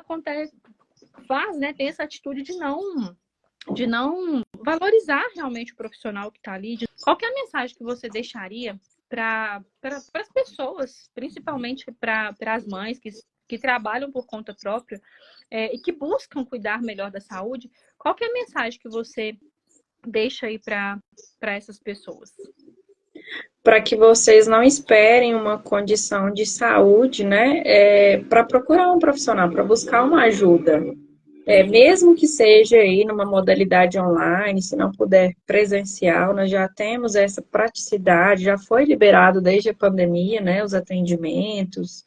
tem essa atitude de não valorizar realmente o profissional que está ali. Qual que é a mensagem que você deixaria para as pessoas, principalmente para as mães que trabalham por conta própria e que buscam cuidar melhor da saúde? Qual que é a mensagem que você deixa aí para essas pessoas? Para que vocês não esperem uma condição de saúde, né, para procurar um profissional, para buscar uma ajuda. Mesmo que seja aí numa modalidade online, se não puder presencial, nós já temos essa praticidade, já foi liberado desde a pandemia, né, os atendimentos.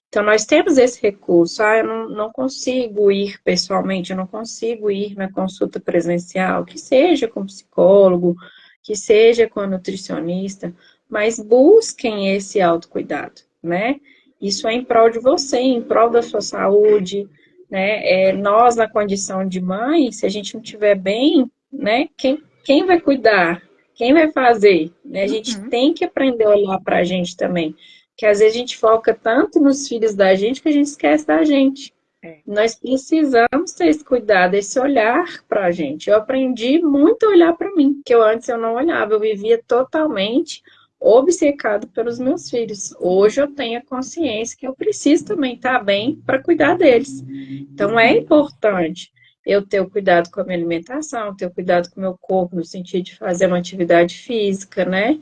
Então, nós temos esse recurso. Eu não consigo ir pessoalmente, eu não consigo ir na consulta presencial, que seja com psicólogo, que seja com a nutricionista, mas busquem esse autocuidado, né? Isso é em prol de você, em prol da sua saúde, né? Nós, na condição de mãe, se a gente não estiver bem, né? Quem vai cuidar? Quem vai fazer? Né? A gente Uhum. tem que aprender a olhar para a gente também. Que às vezes a gente foca tanto nos filhos da gente que a gente esquece da gente. É. Nós precisamos ter esse cuidado, esse olhar para a gente. Eu aprendi muito a olhar para mim, que antes eu não olhava, eu vivia totalmente obcecado pelos meus filhos. Hoje eu tenho a consciência que eu preciso também estar bem para cuidar deles. Então é importante eu ter o cuidado com a minha alimentação, ter o cuidado com o meu corpo, no sentido de fazer uma atividade física, né?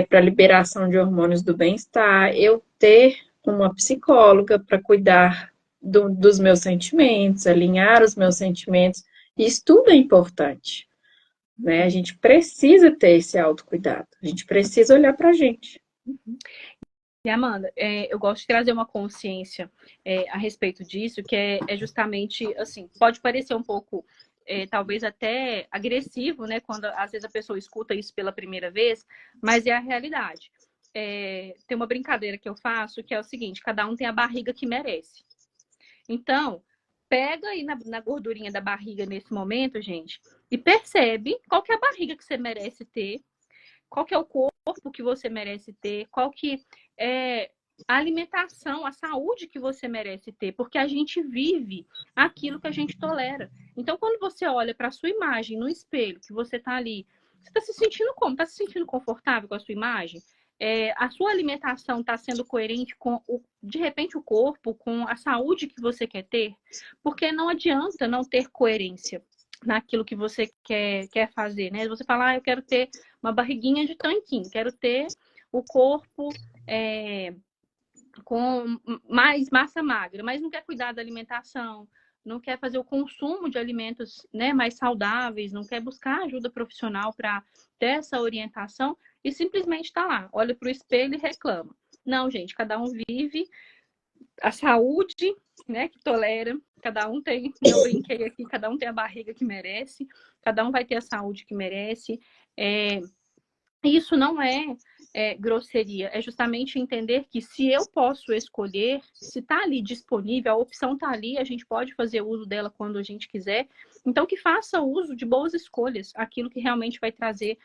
Para liberação de hormônios do bem-estar, eu ter uma psicóloga para cuidar dos meus sentimentos, alinhar os meus sentimentos. Isso tudo é importante, né? A gente precisa ter esse autocuidado, a gente precisa olhar para a gente. E Amanda, eu gosto de trazer uma consciência a respeito disso, que é justamente, assim, pode parecer um pouco, talvez até agressivo, né, quando às vezes a pessoa escuta isso pela primeira vez, mas é a realidade. Tem uma brincadeira que eu faço, que é o seguinte, cada um tem a barriga que merece. Então, pega aí na gordurinha da barriga nesse momento, gente, e percebe qual que é a barriga que você merece ter, qual que é o corpo que você merece ter, qual que é a alimentação, a saúde que você merece ter, porque a gente vive aquilo que a gente tolera. Então, quando você olha para a sua imagem no espelho, que você está ali, você está se sentindo como? Está se sentindo confortável com a sua imagem? A sua alimentação está sendo coerente com, de repente, o corpo, com a saúde que você quer ter? Porque não adianta não ter coerência naquilo que você quer fazer, né? Você fala, eu quero ter uma barriguinha de tanquinho, quero ter o corpo com mais massa magra, mas não quer cuidar da alimentação, não quer fazer o consumo de alimentos, né, mais saudáveis, não quer buscar ajuda profissional para ter essa orientação e simplesmente está lá, olha para o espelho e reclama. Não, gente, cada um vive a saúde, né, que tolera, cada um tem, eu brinquei aqui, cada um tem a barriga que merece, cada um vai ter a saúde que merece. Isso não é grosseria, é justamente entender que se eu posso escolher, se está ali disponível, a opção está ali, a gente pode fazer uso dela quando a gente quiser. Então, que faça uso de boas escolhas, aquilo que realmente vai trazer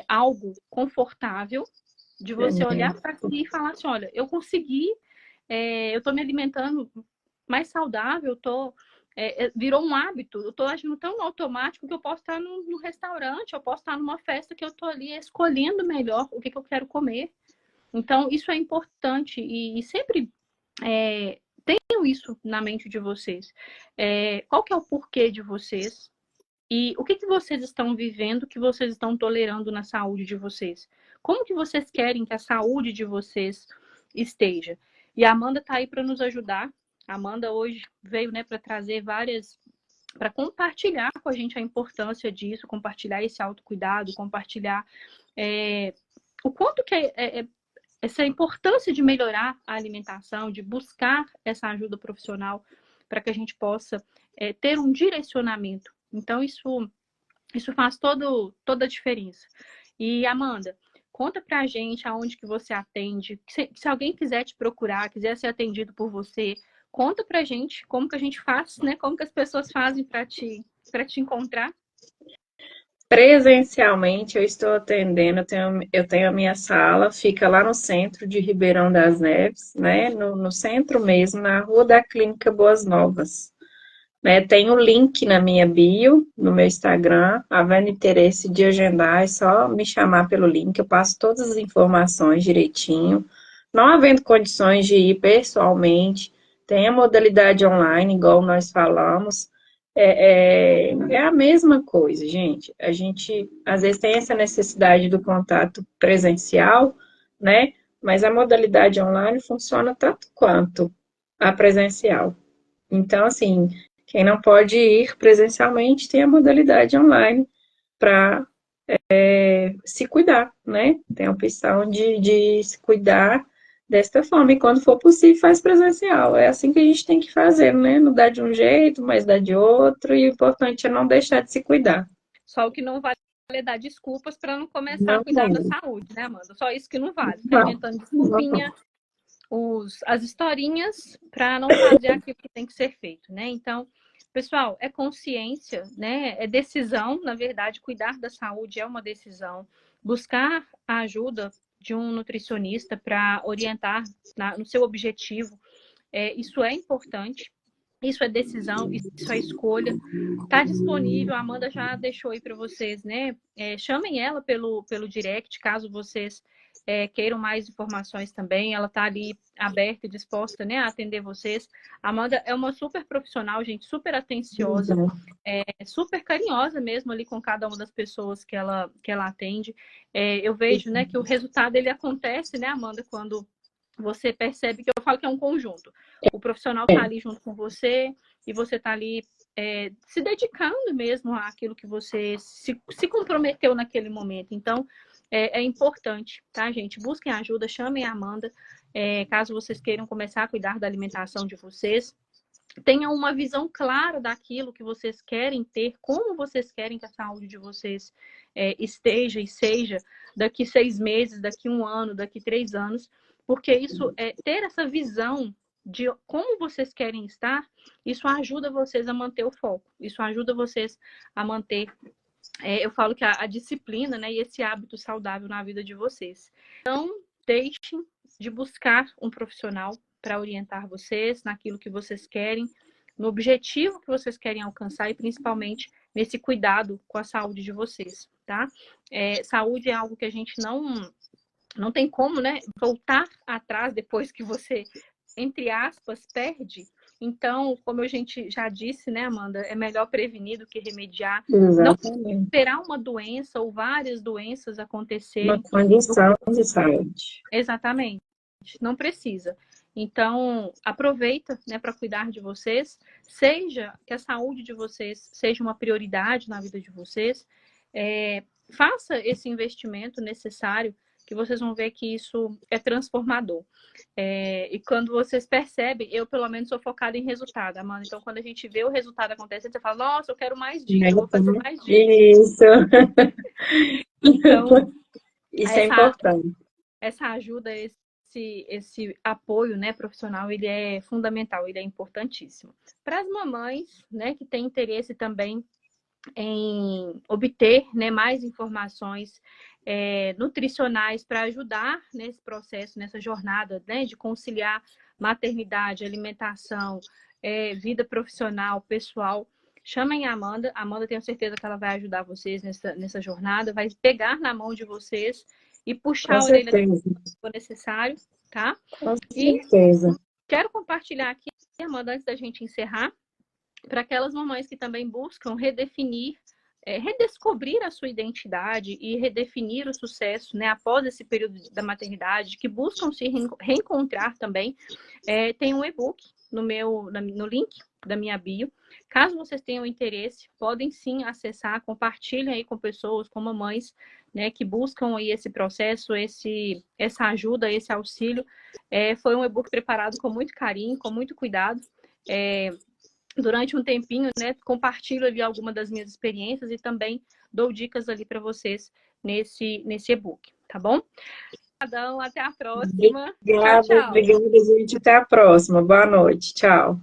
algo confortável, de você olhar para si e falar assim, olha, eu consegui, eu estou me alimentando mais saudável, virou um hábito, eu estou agindo tão automático que eu posso estar no restaurante, eu posso estar numa festa que eu estou ali escolhendo melhor o que eu quero comer. Então, isso é importante e sempre tenham isso na mente de vocês. Qual que é o porquê de vocês? E o que vocês estão vivendo, que vocês estão tolerando na saúde de vocês? Como que vocês querem que a saúde de vocês esteja? E a Amanda está aí para nos ajudar. A Amanda hoje veio, né, para trazer para compartilhar com a gente a importância disso, compartilhar esse autocuidado, compartilhar o quanto que essa importância de melhorar a alimentação, de buscar essa ajuda profissional para que a gente possa ter um direcionamento. Então, isso faz toda a diferença. E, Amanda, conta pra gente aonde que você atende. Se alguém quiser te procurar, quiser ser atendido por você, conta pra gente como que a gente faz, né? Como que as pessoas fazem para te encontrar. Presencialmente, eu estou atendendo, eu tenho a minha sala, fica lá no centro de Ribeirão das Neves, né? No centro mesmo, na Rua da Clínica Boas Novas. Tem o link na minha bio, no meu Instagram, havendo interesse de agendar, é só me chamar pelo link, eu passo todas as informações direitinho. Não havendo condições de ir pessoalmente, tem a modalidade online, igual nós falamos, é a mesma coisa, gente. A gente, às vezes, tem essa necessidade do contato presencial, né? Mas a modalidade online funciona tanto quanto a presencial. Então, assim, quem não pode ir presencialmente tem a modalidade online para se cuidar, né? Tem a opção de se cuidar desta forma. E quando for possível, faz presencial. É assim que a gente tem que fazer, né? Não dá de um jeito, mas dá de outro. E o importante é não deixar de se cuidar. Só o que não vale é dar desculpas para não começar a Não cuidar da vale. saúde, né, Amanda? Só isso que não vale. Ficar Não, inventando não desculpinha, as historinhas para não fazer aquilo que tem que ser feito, né? Então, pessoal, é consciência, né? É decisão, na verdade, cuidar da saúde é uma decisão. Buscar a ajuda de um nutricionista para orientar no seu objetivo, isso é importante. Isso é decisão, isso é escolha. Está disponível, a Amanda já deixou aí para vocês, né? Chamem ela pelo direct, caso vocês queiram mais informações também. Ela está ali aberta e disposta, né, a atender vocês. A Amanda é uma super profissional, gente, super atenciosa, super carinhosa mesmo ali com cada uma das pessoas que ela atende. Eu vejo, né, que o resultado ele acontece, né, Amanda, quando você percebe que eu falo que é um conjunto. O profissional está ali junto com você e você está ali se dedicando mesmo àquilo que você se comprometeu naquele momento. Então, é importante, tá, gente? Busquem ajuda, chamem a Amanda, caso vocês queiram começar a cuidar da alimentação de vocês. Tenham uma visão clara daquilo que vocês querem ter, como vocês querem que a saúde de vocês esteja e seja daqui 6 meses, daqui 1 ano, daqui 3 anos, porque isso ter essa visão de como vocês querem estar, isso ajuda vocês a manter o foco, isso ajuda vocês a manter, eu falo que a disciplina, né, e esse hábito saudável na vida de vocês. Não deixem de buscar um profissional para orientar vocês naquilo que vocês querem, no objetivo que vocês querem alcançar e principalmente nesse cuidado com a saúde de vocês, tá? Saúde é algo que a gente não tem como, né, voltar atrás depois que você, entre aspas, perde. Então, como a gente já disse, né, Amanda, é melhor prevenir do que remediar. Não Exatamente. esperar uma doença ou várias doenças Uma acontecerem. condição de saúde. Exatamente. Não precisa. Então, aproveita, né, para cuidar de vocês. Seja que a saúde de vocês seja uma prioridade na vida de vocês. Faça esse investimento necessário, que vocês vão ver que isso é transformador. E quando vocês percebem, eu pelo menos sou focada em resultado, Amanda. Então, quando a gente vê o resultado acontecendo, você fala, nossa, eu quero mais disso, eu vou fazer mais disso. Isso. Então, Isso é importante. essa ajuda, esse apoio, né, profissional, ele é fundamental, ele é importantíssimo. Para as mamães, né, que têm interesse também em obter, né, mais informações nutricionais para ajudar nesse processo, nessa jornada, né, de conciliar maternidade, alimentação, vida profissional, pessoal, chamem a Amanda. A Amanda, tenho certeza que ela vai ajudar vocês nessa jornada, vai pegar na mão de vocês e puxar a orelha se for necessário, tá? Com certeza. E quero compartilhar aqui, Amanda, antes da gente encerrar, para aquelas mamães que também buscam redefinir, redescobrir a sua identidade e redefinir o sucesso, né, após esse período da maternidade, que buscam se reencontrar também. Tem um e-book no link da minha bio. Caso vocês tenham interesse, podem sim acessar, compartilhem aí com pessoas, com mamães, né, que buscam aí esse processo, essa ajuda, esse auxílio. Foi um e-book preparado com muito carinho, com muito cuidado. Durante um tempinho, né, compartilho ali algumas das minhas experiências e também dou dicas ali para vocês nesse e-book, tá bom? Até a próxima. Obrigada, Tchau, tchau. obrigada, gente. Até a próxima. Boa noite. Tchau.